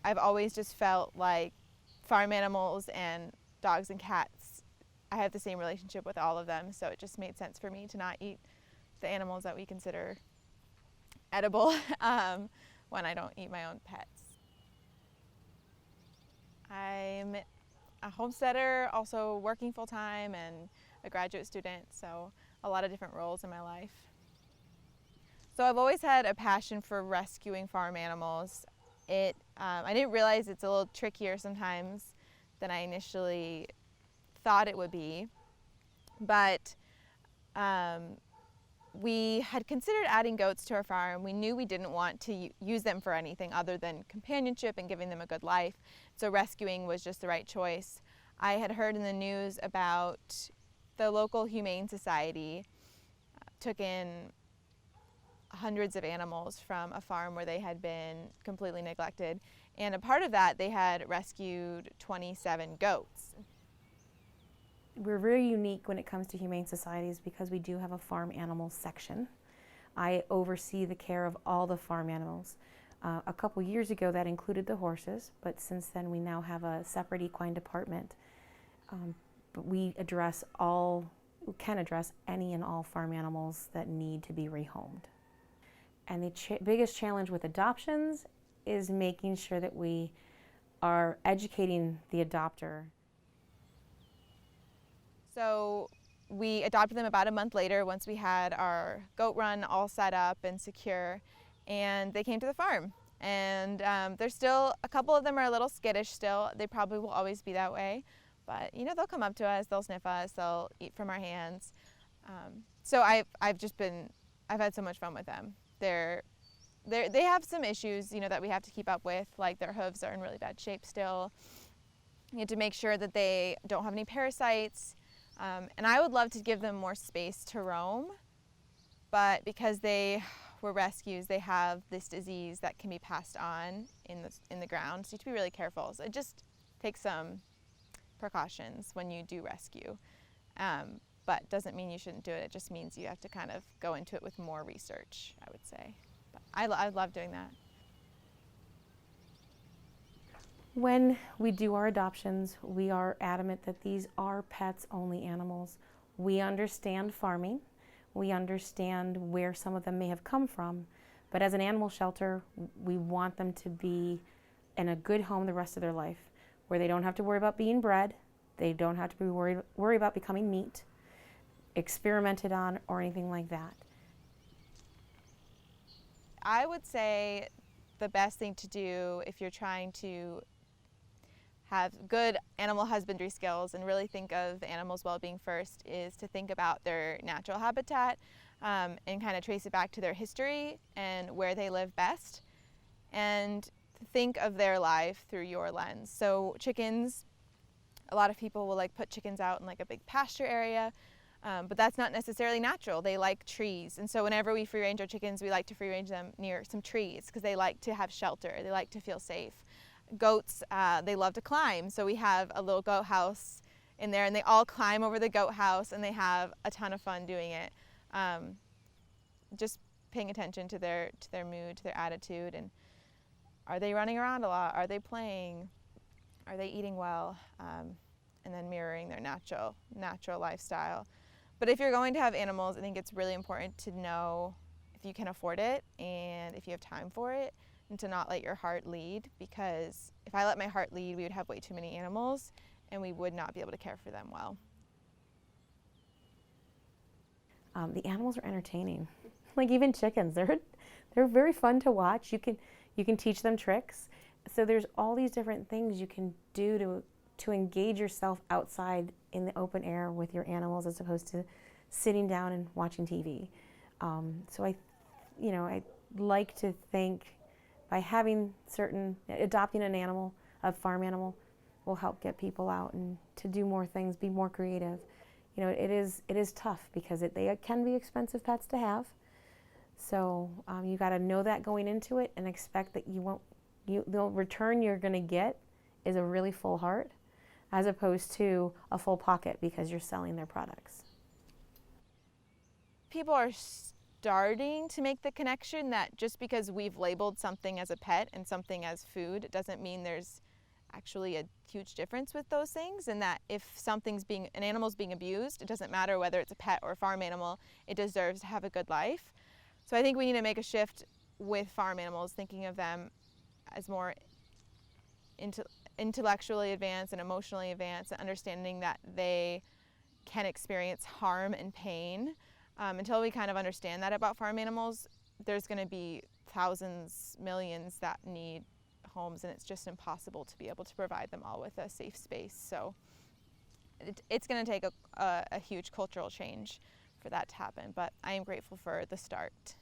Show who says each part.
Speaker 1: I've always just felt like farm animals and dogs and cats, I have the same relationship with all of them, so it just made sense for me to not eat the animals that we consider edible when I don't eat my own pets. I'm a homesteader, also working full-time, and a graduate student, so a lot of different roles in my life. So I've always had a passion for rescuing farm animals. I didn't realize it's a little trickier sometimes than I initially thought it would be, but we had considered adding goats to our farm. We knew we didn't want to use them for anything other than companionship and giving them a good life, so rescuing was just the right choice. I had heard in the news about the local Humane Society took in hundreds of animals from a farm where they had been completely neglected, and a part of that they had rescued 27 goats.
Speaker 2: We're very unique when it comes to humane societies because we do have a farm animals section. I oversee the care of all the farm animals. A couple years ago that included the horses, but since then we now have a separate equine department. But we can address any and all farm animals that need to be rehomed. And the biggest challenge with adoptions is making sure that we are educating the adopter.
Speaker 1: So we adopted them about a month later once we had our goat run all set up and secure, and they came to the farm. And there's still, a couple of them are a little skittish still. They probably will always be that way, but you know, they'll come up to us, they'll sniff us, they'll eat from our hands. So I've had so much fun with them. They have some issues, you know, that we have to keep up with, like their hooves are in really bad shape still. You have to make sure that they don't have any parasites. And I would love to give them more space to roam, but because they were rescues, they have this disease that can be passed on in the ground, so you have to be really careful. So it just takes some precautions when you do rescue, but doesn't mean you shouldn't do it. It just means you have to kind of go into it with more research, I would say. But I love doing that.
Speaker 2: When we do our adoptions, we are adamant that these are pets-only animals. We understand farming. We understand where some of them may have come from. But as an animal shelter, we want them to be in a good home the rest of their life, where they don't have to worry about being bred, they don't have to be worry about becoming meat, experimented on, or anything like that.
Speaker 1: I would say the best thing to do if you're trying to have good animal husbandry skills and really think of the animal's well-being first is to think about their natural habitat and kind of trace it back to their history and where they live best, and think of their life through your lens. So chickens, a lot of people will like put chickens out in like a big pasture area, but that's not necessarily natural. They like trees, and so whenever we free range our chickens, we like to free range them near some trees because they like to have shelter, they like to feel safe. Goats, they love to climb, so we have a little goat house in there, and they all climb over the goat house, and they have a ton of fun doing it. Just paying attention to their mood, to their attitude, and are they running around a lot? Are they playing? Are they eating well? And then mirroring their natural lifestyle. But if you're going to have animals, I think it's really important to know if you can afford it and if you have time for it, and to not let your heart lead, because if I let my heart lead, we would have way too many animals and we would not be able to care for them well.
Speaker 2: The animals are entertaining. Like even chickens, they're very fun to watch. You can teach them tricks. So there's all these different things you can do to engage yourself outside in the open air with your animals as opposed to sitting down and watching TV. So I like to think by adopting an animal, a farm animal, will help get people out and to do more things, be more creative. You know, it is tough because they can be expensive pets to have. So you got to know that going into it and expect that the return you're going to get is a really full heart as opposed to a full pocket because you're selling their products.
Speaker 1: People are starting to make the connection that just because we've labeled something as a pet and something as food, it doesn't mean there's actually a huge difference with those things, and that if an animal's being abused, it doesn't matter whether it's a pet or a farm animal, it deserves to have a good life. So I think we need to make a shift with farm animals, thinking of them as more intellectually advanced and emotionally advanced, and understanding that they can experience harm and pain. Until we kind of understand that about farm animals, there's going to be thousands, millions that need homes, and it's just impossible to be able to provide them all with a safe space. So it's going to take a huge cultural change for that to happen, but I am grateful for the start.